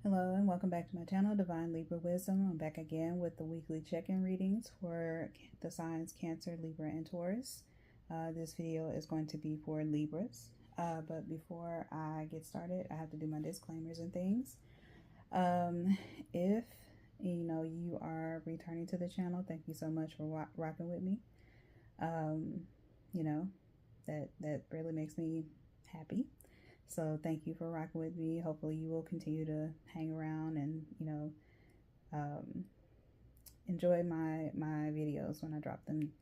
Hello and welcome back to my channel, Divine Libra Wisdom. I'm back again with the weekly check-in readings for the signs Cancer, Libra, and Taurus. This video is going to be for Libras. But before I get started, I have to do my disclaimers and things. If you are returning to the channel, thank you so much for rocking with me. That really makes me happy. So thank you for rocking with me. Hopefully you will continue to hang around and, enjoy my videos when I drop them.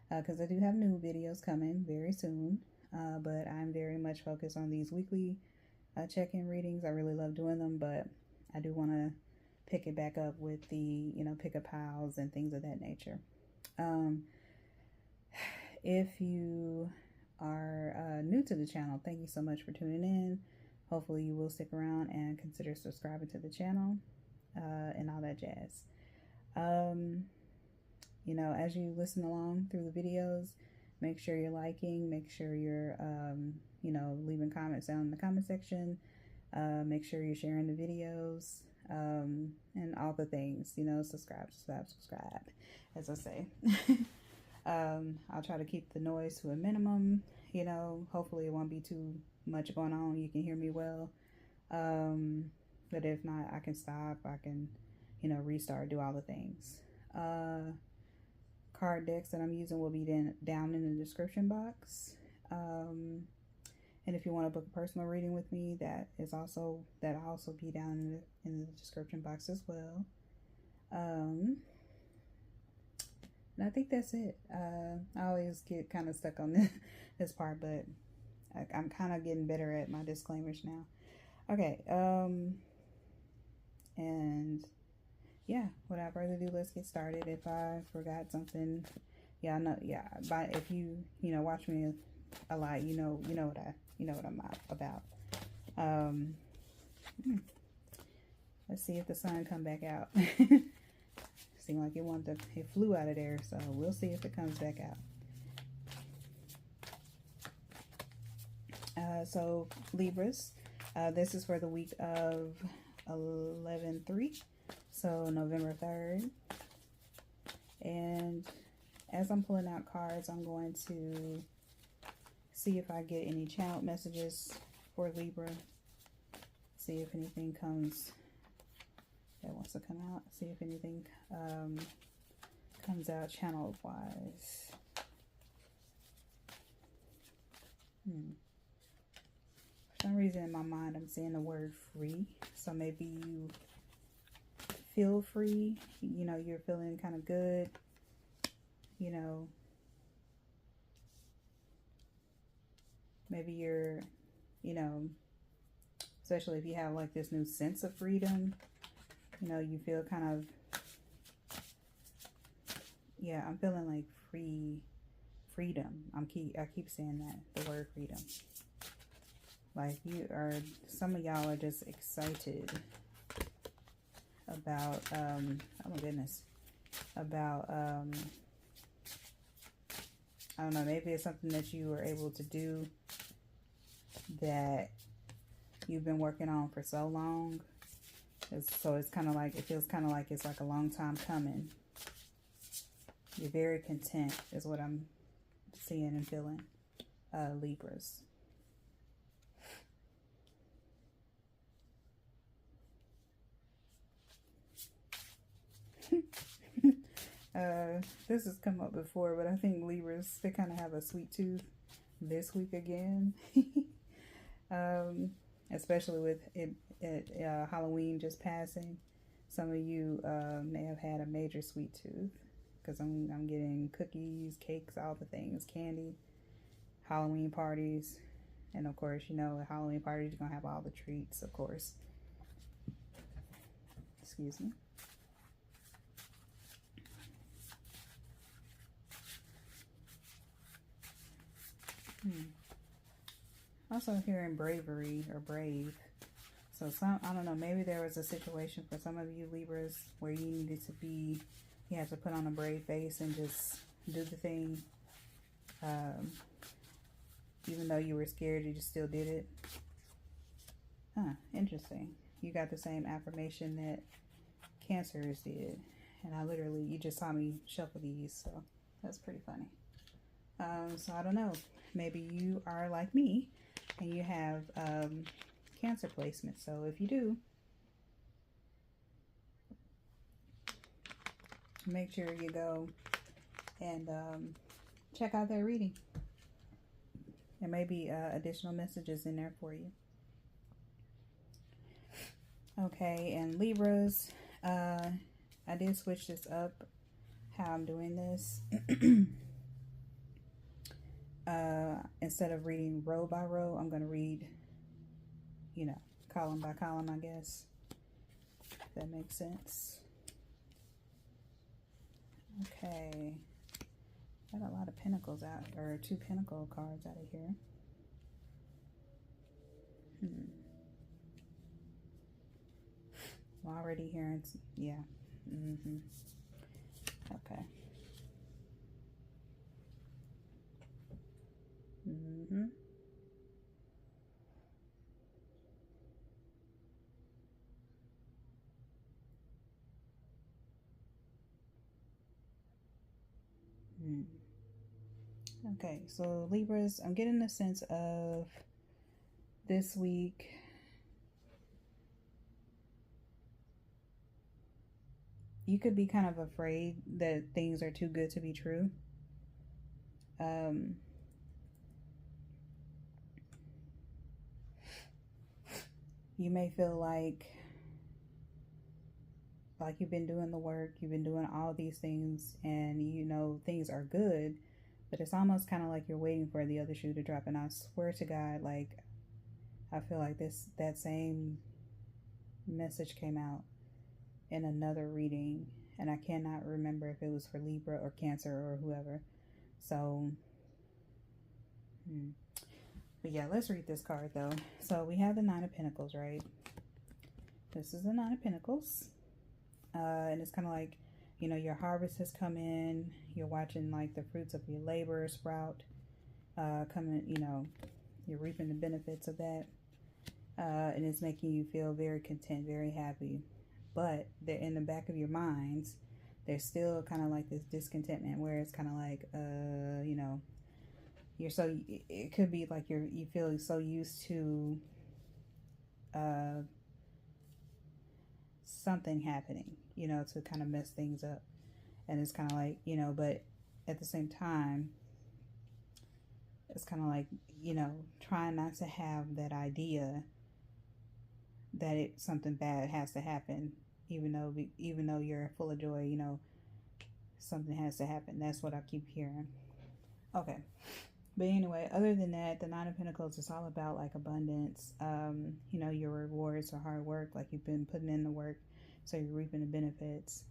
Because I do have new videos coming very soon. But I'm very much focused on these weekly check-in readings. I really love doing them, but I do want to pick it back up with the, pick-up piles and things of that nature. If you are new to the channel, thank you so much for tuning in. Hopefully you will stick around and consider subscribing to the channel and all that jazz. As you listen along through the videos, make sure you're liking, make sure you're leaving comments down in the comment section, make sure you're sharing the videos, and all the things, subscribe, as I say. I'll try to keep the noise to a minimum, hopefully it won't be too much going on. You can hear me well. But if not, I can stop, I can, restart, do all the things. Card decks that I'm using will be down in the description box. And if you want to book a personal reading with me, that'll also be down in the description box as well. And I think that's it. I always get kind of stuck on this part, but I'm kind of getting better at my disclaimers now. Okay, and yeah, without further ado, let's get started. If I forgot something, but if you watch me a lot, you know what I'm about. Let's see if the sun come back out. Seemed like it flew out of there, so we'll see if it comes back out. So Libras, this is for the week of 11/3, so November 3rd. And as I'm pulling out cards, I'm going to see if I get any channeled messages for Libra. See if anything comes that wants to come out. See if anything comes out channel wise. For some reason in my mind I'm seeing the word free. So maybe you feel free, you're feeling kind of good, maybe you're, especially if you have like this new sense of freedom, you feel kind of, I'm feeling like freedom. I keep saying that, the word freedom. Like some of y'all are just excited about, oh my goodness, about, I don't know, maybe it's something that you were able to do that you've been working on for so long. So it's kind of like, it feels kind of like it's like a long time coming. You're very content is what I'm seeing and feeling, Libras. This has come up before, but I think Libras, they kind of have a sweet tooth this week again. Especially with Halloween just passing. Some of you may have had a major sweet tooth, because I'm getting cookies, cakes, all the things, candy, Halloween parties, and of course, at Halloween parties you're gonna have all the treats, of course. Excuse me. Also hearing bravery or brave. So I don't know, maybe there was a situation for some of you Libras where you needed to you had to put on a brave face and just do the thing. Even though you were scared, you just still did it. Huh, interesting. you got the same affirmation that Cancers did. And I literally, you just saw me shuffle these, so that's pretty funny. So I don't know. Maybe you are like me and you have Cancer placement. So if you do, make sure you go and check out that reading. There may be additional messages in there for you. Okay, and Libras, I did switch this up, how I'm doing this. Instead of reading row by row, I'm going to read, you know, column by column, I guess. If that makes sense. Okay. Got a lot of pentacles out, or 2 pentacle cards out of here. I'm already hearing, yeah. Okay. Okay, so Libras, I'm getting a sense of this week. You could be kind of afraid that things are too good to be true. You may feel like you've been doing the work, you've been doing all these things, and you know things are good, but it's almost kind of like you're waiting for the other shoe to drop. And I swear to God, like, I feel like that same message came out in another reading, and I cannot remember if it was for Libra or Cancer or whoever. So but yeah, let's read this card though. So we have the 9 of Pentacles, right? This is the 9 of Pentacles. And it's kind of like, you know, your harvest has come in. You're watching like the fruits of your labor sprout. Coming, you know, you're reaping the benefits of that. And it's making you feel very content, very happy. But in the back of your minds, there's still kind of like this discontentment where it's kind of like, you know, it could be like you feel so used to something happening, you know, to kind of mess things up. And it's kind of like, you know, but at the same time, it's kind of like, you know, trying not to have that idea that something bad has to happen, even though you're full of joy, you know, something has to happen. That's what I keep hearing. Okay. But anyway, other than that, the 9 of Pentacles is all about like abundance. You know, your rewards are hard work, like you've been putting in the work, so you're reaping the benefits.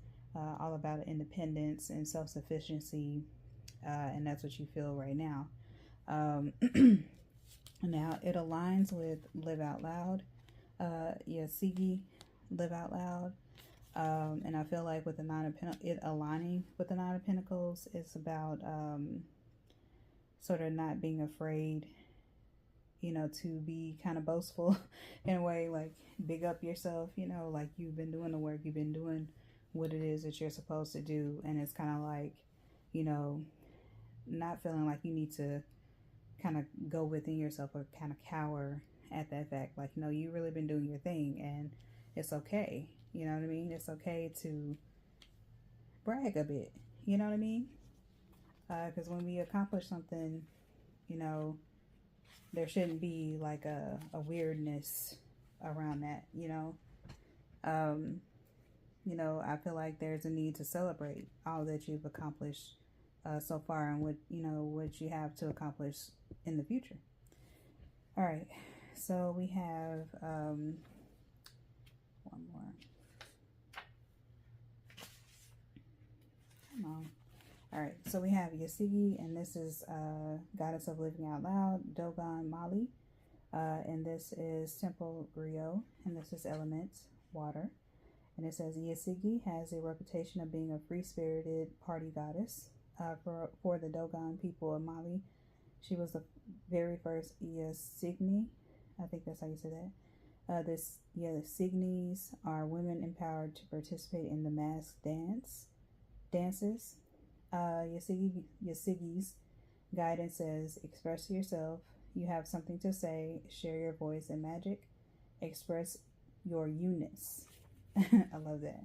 All about independence and self-sufficiency, and that's what you feel right now. Now it aligns with Live Out Loud. Sigi, Live Out Loud. And I feel like with the 9 of Pentacles, it aligning with the 9 of Pentacles, it's about sort of not being afraid, you know, to be kind of boastful in a way, like big up yourself, you know, like you've been doing the work, you've been doing what it is that you're supposed to do. And it's kind of like, you know, not feeling like you need to kind of go within yourself or kind of cower at that fact. Like, no, you really been doing your thing, and it's okay. You know what I mean? It's okay to brag a bit. You know what I mean? Because when we accomplish something, you know, there shouldn't be like a weirdness around that, you know. You know, I feel like there's a need to celebrate all that you've accomplished so far, and what you have to accomplish in the future. All right, so we have one more. Come on. All right, so we have Yasigi, and this is Goddess of Living Out Loud, Dogon Mali, and this is Temple Rio, and this is Elements, Water. And it says Yasigi has a reputation of being a free-spirited party goddess for the Dogon people of Mali. She was the very first Yasigni, I think that's how you say that, The Signes are women empowered to participate in the mask dances. Yasigi's guidance says, express yourself. You have something to say. Share your voice and magic. Express your you-ness. I love that.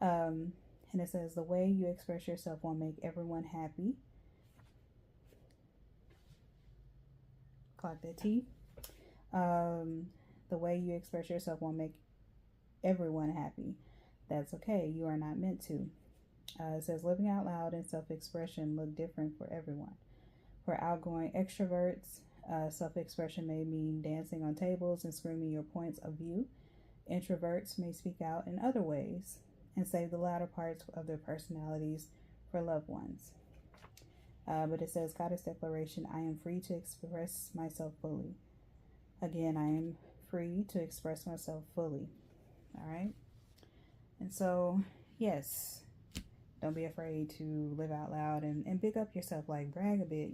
And it says, the way you express yourself will make everyone happy. Clock that T. The way you express yourself won't make everyone happy. That's okay. You are not meant to. It says, living out loud and self-expression look different for everyone. For outgoing extroverts, self-expression may mean dancing on tables and screaming your points of view. Introverts may speak out in other ways and save the latter parts of their personalities for loved ones. But it says, Goddess Declaration, I am free to express myself fully. Again, I am free to express myself fully. All right? And so, yes, don't be afraid to live out loud and big up yourself, like brag a bit,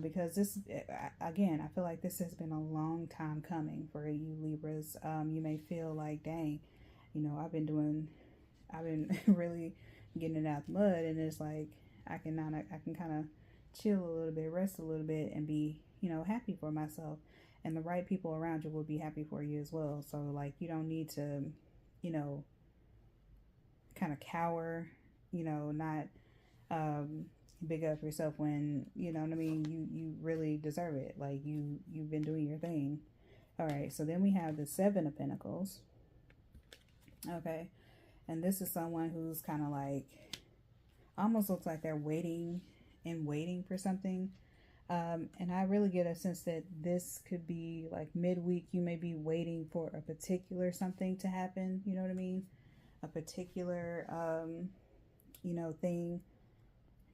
because this, again, I feel like this has been a long time coming for you Libras. You may feel like, dang, I've been really getting it out the mud, and it's like, I can kind of chill a little bit, rest a little bit, and be, happy for myself. And the right people around you will be happy for you as well. So, like, you don't need to, kind of cower, not big up yourself when, you know what I mean, you really deserve it. Like, you've been doing your thing. All right, so then we have the Seven of Pentacles. Okay, and this is someone who's kind of like, almost looks like they're waiting for something. And I really get a sense that this could be like midweek. You may be waiting for a particular something to happen. You know what I mean? A particular, thing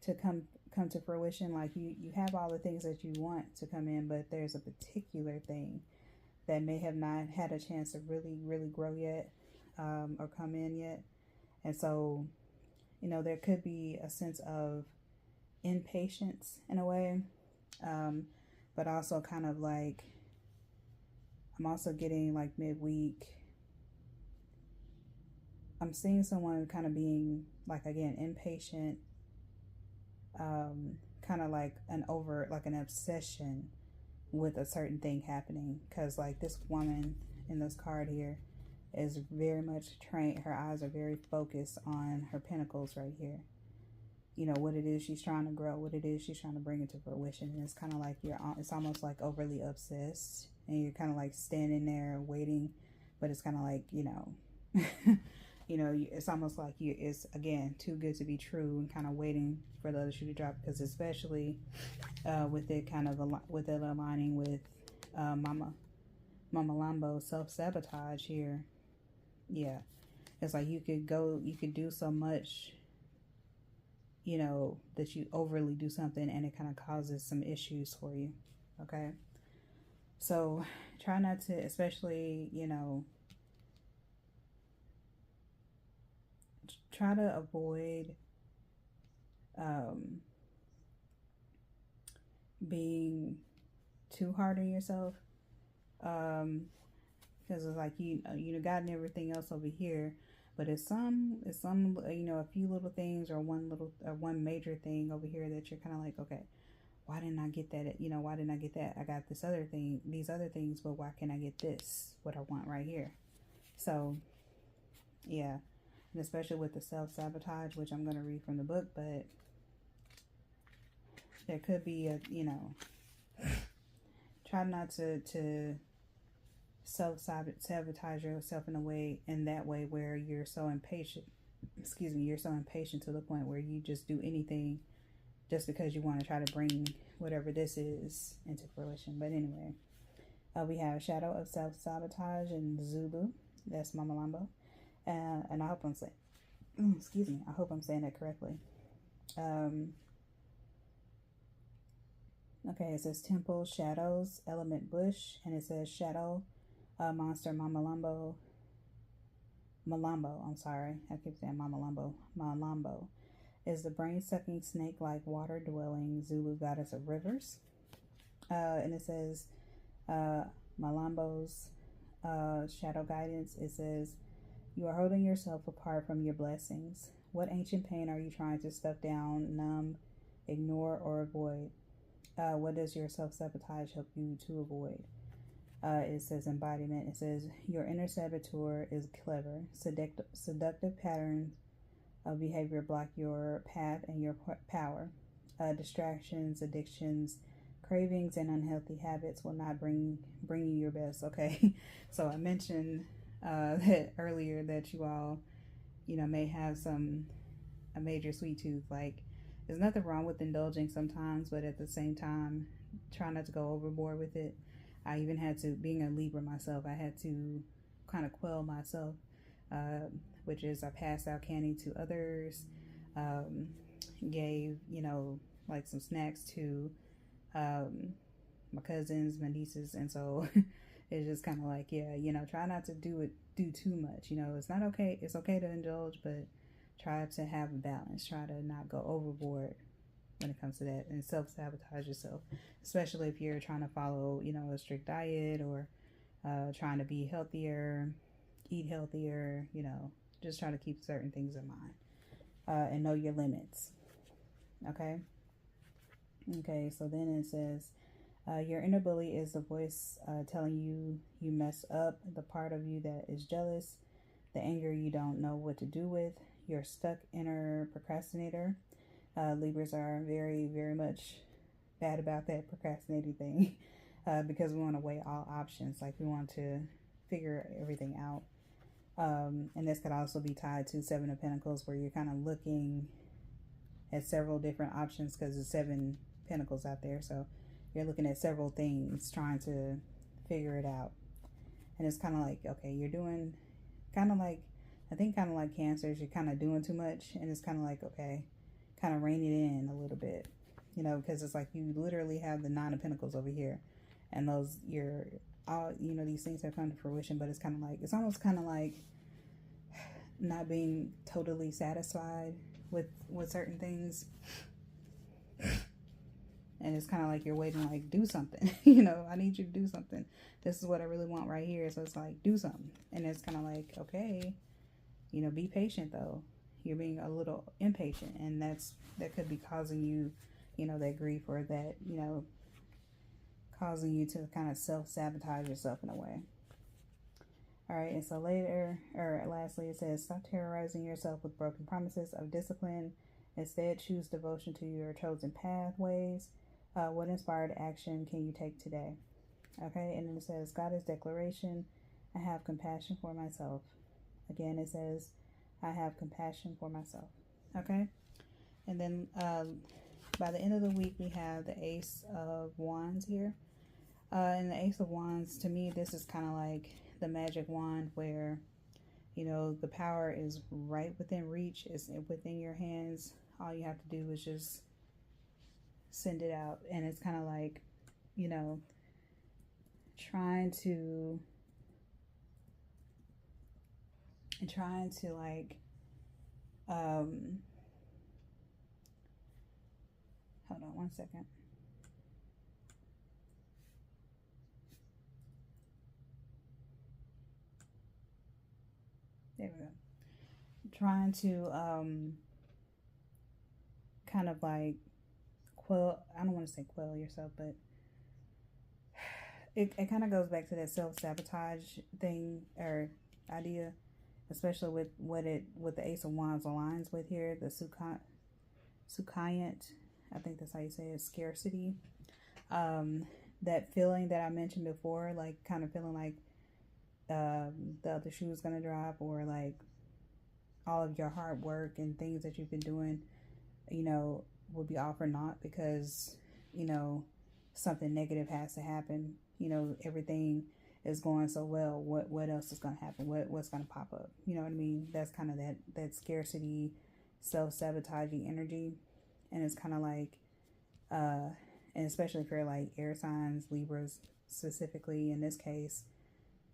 to come to fruition. Like you have all the things that you want to come in, but there's a particular thing that may have not had a chance to really, really grow yet, or come in yet. And so, there could be a sense of impatience in a way. But also kind of like, I'm also getting like midweek, I'm seeing someone kind of being like, again, impatient, kind of like an obsession with a certain thing happening. Cause like this woman in this card here is very much trained. Her eyes are very focused on her pentacles right here. What it is she's trying to grow, what it is she's trying to bring into fruition. And it's kind of like it's almost like overly obsessed, and you're kind of like standing there waiting, but it's kind of like, it's almost like it's, again, too good to be true, and kind of waiting for the other shoe to drop. Because especially with it kind of with it aligning with Mama Lambo's self-sabotage here. Yeah, it's like you could do so much, that you overly do something and it kind of causes some issues for you. Okay, so try not to, especially, try to avoid being too hard on yourself, because it's like you gotten everything else over here, but it's some a few little things, or one major thing over here that you're kind of like, okay, why didn't I get that? Why didn't I get that? I got these other things, but why can't I get this, what I want right here? So yeah, and especially with the self-sabotage, which I'm going to read from the book, but there could be try not to self-sabotage yourself in that way where you're so impatient, you're so impatient to the point where you just do anything just because you want to try to bring whatever this is into fruition. But anyway, we have Shadow of Self-Sabotage in Zulu. That's Mama Lambo. And I hope I'm saying, I hope I'm saying that correctly. Okay, it says Temple, Shadows, Element Bush, and it says Shadow Monster Malambo, I'm sorry, I keep saying Malambo is the brain-sucking snake-like water-dwelling Zulu goddess of rivers. And it says Malambo's shadow guidance, it says, you are holding yourself apart from your blessings. What ancient pain are you trying to stuff down, numb, ignore, or avoid? What does your self-sabotage help you to avoid? It says embodiment. It says, your inner saboteur is clever. Seductive patterns of behavior block your path and your power. Distractions, addictions, cravings, and unhealthy habits will not bring you your best. Okay, so I mentioned that earlier, that you all, may have a major sweet tooth. Like, there's nothing wrong with indulging sometimes, but at the same time, try not to go overboard with it. I even had to, being a Libra myself, I had to kind of quell myself, which is I passed out candy to others, gave, like some snacks to my cousins, my nieces, and so it's just kind of like, yeah, try not to do too much. It's not okay. It's okay to indulge, but try to have a balance. Try to not go overboard when it comes to that, and self-sabotage yourself, especially if you're trying to follow, a strict diet, or trying to be healthier, eat healthier, just try to keep certain things in mind, and know your limits. Okay, so then it says, your inner bully is the voice telling you mess up, the part of you that is jealous, the anger you don't know what to do with, your stuck inner procrastinator. Libras are very, very much bad about that procrastinating thing, because we want to weigh all options. Like, we want to figure everything out. And this could also be tied to Seven of Pentacles, where you're kind of looking at several different options, because there's 7 Pentacles out there. So you're looking at several things, trying to figure it out. And it's kind of like, okay, you're doing kind of like, I think kind of like Cancers, you're kind of doing too much. And it's kind of like, okay, kind of rein it in a little bit, because it's like you literally have the 9 of Pentacles over here, and those, you're all, these things have come to fruition, but it's kind of like, it's almost kind of like not being totally satisfied with certain things, and it's kind of like you're waiting, like, do something. I need you to do something. This is what I really want right here. So it's like, do something. And it's kind of like, okay, be patient though. You're being a little impatient, and that could be causing you, that grief, or that, causing you to kind of self-sabotage yourself in a way. All right, and so lastly, it says, stop terrorizing yourself with broken promises of discipline. Instead, choose devotion to your chosen pathways. What inspired action can you take today? Okay, and then it says, Goddess declaration, I have compassion for myself. Again, it says, I have compassion for myself. Okay, and then by the end of the week, we have the Ace of Wands here. And the Ace of Wands, to me, this is kind of like the magic wand, where, the power is right within reach. It's within your hands. All you have to do is just send it out. And it's kind of like, trying to like, hold on one second. There we go. Trying to kind of like quell, I don't want to say quell yourself, but it kind of goes back to that self-sabotage thing or idea, especially with what the Ace of Wands aligns with here, the Sukayant, I think that's how you say it, scarcity. That feeling that I mentioned before, like kind of feeling like the other shoe is going to drop, or like all of your hard work and things that you've been doing, will be all for naught, because, something negative has to happen. Everything is going so well. What else is going to happen? What's going to pop up? You know what I mean? That's kind of that scarcity, self-sabotaging energy. And it's kind of like, and especially for like air signs, Libras specifically in this case,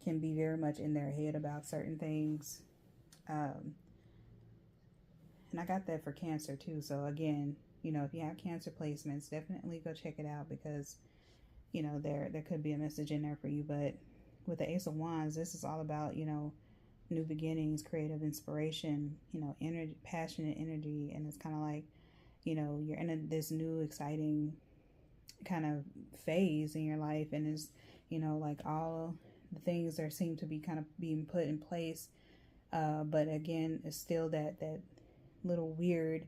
can be very much in their head about certain things. And I got that for Cancer too. So again, if you have Cancer placements, definitely go check it out, because, there could be a message in there for you. But with the Ace of Wands, this is all about, you know, new beginnings, creative inspiration, you know, energy, passionate energy. And it's kind of like, you know, you're in this new exciting kind of phase in your life, and it's, you know, like all the things there seem to be kind of being put in place, but again, it's still that little weird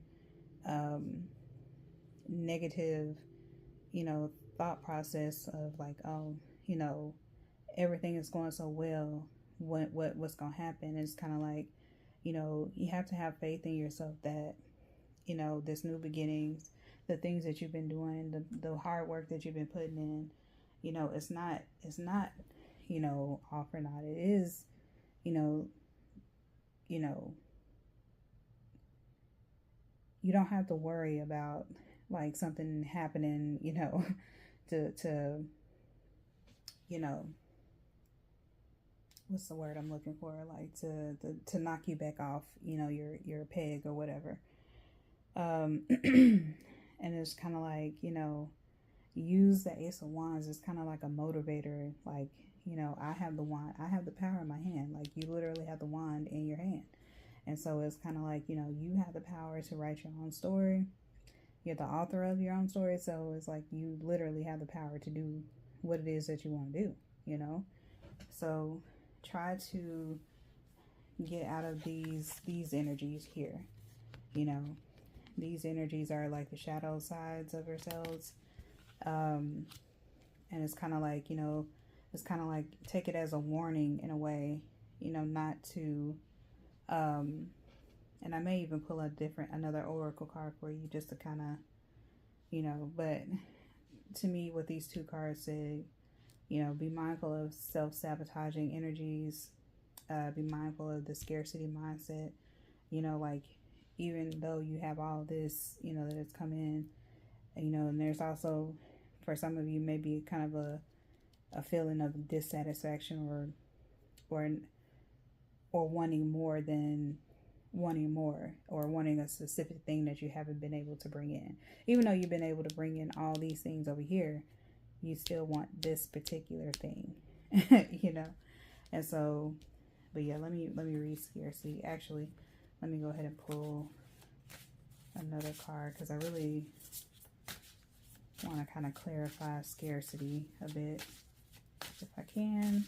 negative, you know, thought process of like, oh, you know, everything is going so well, what's gonna happen. It's kind of like, you know, you have to have faith in yourself that, you know, this new beginnings, the things that you've been doing, the hard work that you've been putting in, you know, it's not, you know, all for naught. It is, you know, you don't have to worry about like something happening, you know, to you know, what's the word I'm looking for, like to knock you back off, you know, your peg or whatever. And it's kind of like, you know, use the Ace of Wands as kind of like a motivator. Like, you know, I have the wand, I have the power in my hand. Like, you literally have the wand in your hand. And so it's kind of like, you know, you have the power to write your own story. You're the author of your own story. So it's like you literally have the power to do what it is that you want to do, you know. So try to get out of these energies here, you know. These energies are like the shadow sides of ourselves. And it's kind of like, you know, it's kind of like take it as a warning in a way, you know, not to, and I may even pull another oracle card for you just to kind of, you know, but to me, what these two cards say, you know, be mindful of self-sabotaging energies, be mindful of the scarcity mindset, you know, like, even though you have all this, you know, that has come in, you know, and there's also, for some of you, maybe kind of a feeling of dissatisfaction or wanting more than wanting more, or wanting a specific thing that you haven't been able to bring in. Even though you've been able to bring in all these things over here, you still want this particular thing, you know. And so, but yeah, let me read scarcity. Actually, let me go ahead and pull another card because I really want to kind of clarify scarcity a bit, if I can.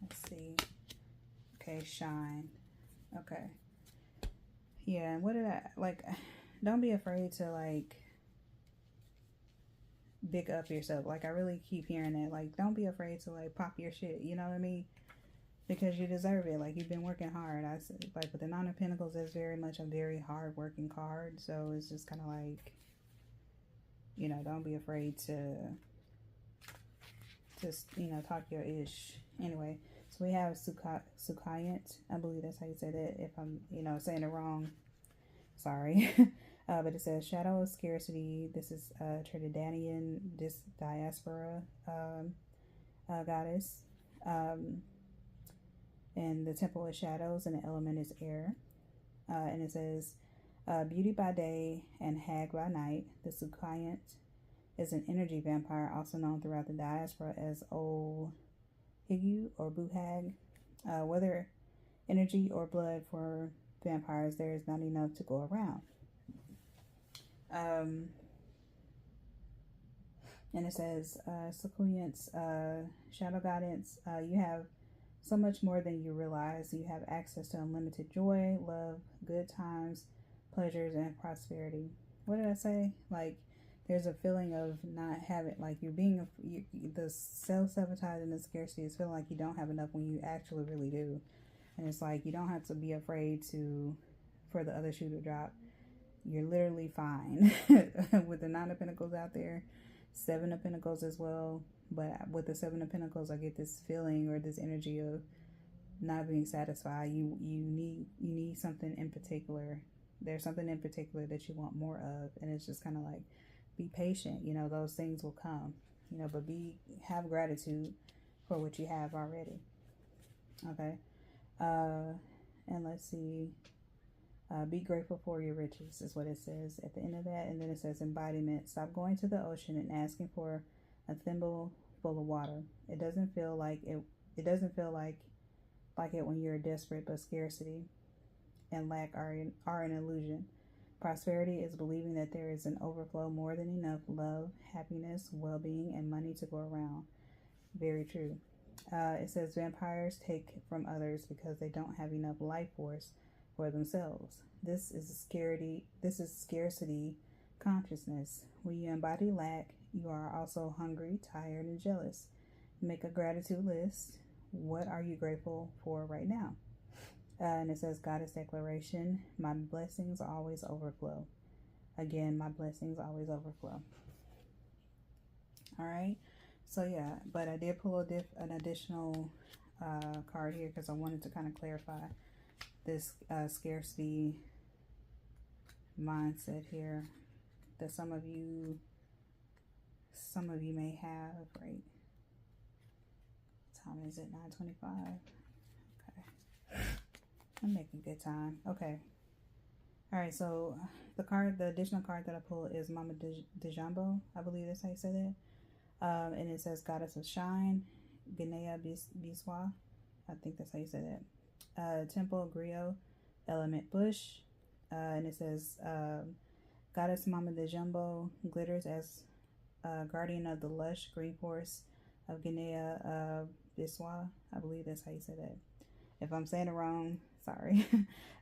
Let's see. Okay, shine. Okay. Yeah, and what did I, like, don't be afraid to, like, big up yourself. Like, I really keep hearing that. Like, don't be afraid to, like, pop your shit. You know what I mean? Because you deserve it. Like, you've been working hard. I said, like, with the Nine of Pentacles, that's very much a very hard working card. So it's just kind of like, you know, don't be afraid to just, you know, talk your ish. Anyway, so we have Sukayant. I believe that's how you say that. If I'm, you know, saying it wrong, sorry. But it says Shadow of Scarcity. This is Trinidadian diaspora goddess. And the temple is shadows and the element is air. And it says, beauty by day and hag by night. The Sukayant is an energy vampire, also known throughout the diaspora as Old Higu or Buhag. Whether energy or blood for vampires, there is not enough to go around. And it says, Sukayant's shadow guidance, you have so much more than you realize. You have access to unlimited joy, love, good times, pleasures, and prosperity. What did I say? Like, there's a feeling of not having, like, the self-sabotage and the scarcity is feeling like you don't have enough when you actually really do. And it's like, you don't have to be afraid for the other shoe to drop. You're literally fine. With the Nine of Pentacles out there, Seven of Pentacles as well. But with the Seven of Pentacles, I get this feeling or this energy of not being satisfied. You need something in particular. There's something in particular that you want more of, and it's just kind of like, be patient. You know, those things will come. You know, but have gratitude for what you have already. Okay. And let's see. Be grateful for your riches is what it says at the end of that. And then it says embodiment. Stop going to the ocean and asking for a thimble full of water. It doesn't feel like it. It doesn't feel like it when you're desperate, but scarcity and lack are an illusion. Prosperity is believing that there is an overflow, more than enough love, happiness, well-being, and money to go around. Very true. It says vampires take from others because they don't have enough life force for themselves. This is scarcity consciousness. When you embody lack, you are also hungry, tired, and jealous. Make a gratitude list. What are you grateful for right now? And it says Goddess declaration. My blessings always overflow. Again, my blessings always overflow. All right. So yeah, but I did pull an additional card here because I wanted to kind of clarify this scarcity mindset here that some of you may have. Right? What time is it? 9:25. Okay, I'm making good time. Okay. All right. So the additional card that I pulled is Mama de Jambo. I believe that's how you say that. And it says Goddess of Shine, Ganea Biswa. I think that's how you say that. Temple Griot, Element Bush. And it says Goddess Mama de Jumbo glitters as guardian of the lush green forest of Ganea Biswa. I believe that's how you say that. If I'm saying it wrong, sorry.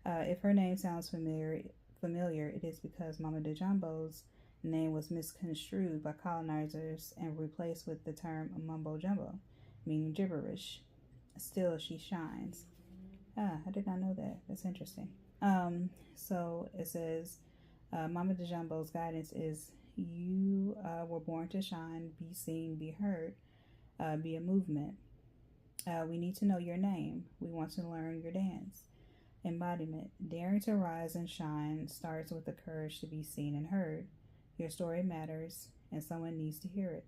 If her name sounds familiar, it is because Mama de Jumbo's name was misconstrued by colonizers and replaced with the term mumbo jumbo, meaning gibberish. Still, she shines. I did not know that. That's interesting. So it says, Mama de Jumbo's guidance is you were born to shine, be seen, be heard, be a movement. We need to know your name. We want to learn your dance. Embodiment. Daring to rise and shine starts with the courage to be seen and heard. Your story matters, and someone needs to hear it.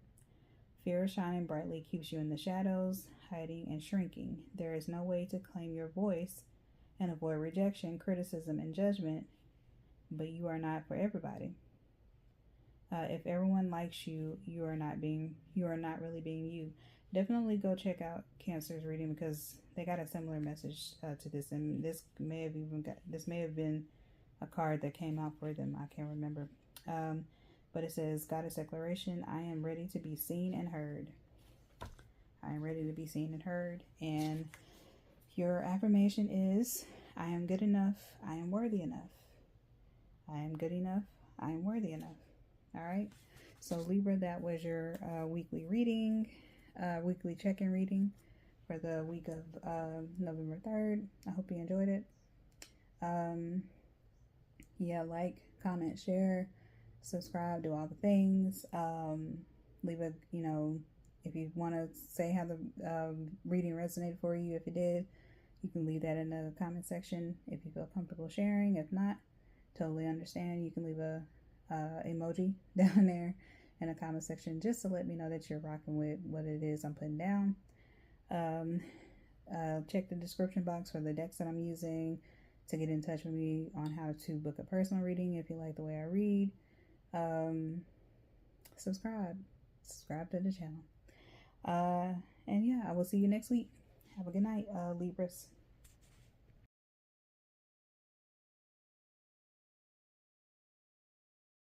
Fear of shining brightly keeps you in the shadows, hiding and shrinking. There is no way to claim your voice and avoid rejection, criticism, and judgment, but you are not for everybody. If everyone likes you, you are not really being you. Definitely go check out Cancer's reading because they got a similar message to this, and this may have been a card that came out for them. I can't remember. But it says, Goddess declaration, I am ready to be seen and heard. I am ready to be seen and heard. And your affirmation is, I am good enough. I am worthy enough. I am good enough. I am worthy enough. All right. So Libra, that was your weekly reading, weekly check-in reading for the week of November 3rd. I hope you enjoyed it. Yeah, like, comment, share, subscribe, do all the things. Leave a, if you want to say how the reading resonated for you, if it did, you can leave that in the comment section if you feel comfortable sharing. If not, totally understand. You can leave a emoji down there in the comment section just to let me know that you're rocking with what it is I'm putting down. Check the description box for the decks that I'm using to get in touch with me on how to book a personal reading if you like the way I read. Subscribe to the channel. And yeah, I will see you next week. Have a good night, Libras.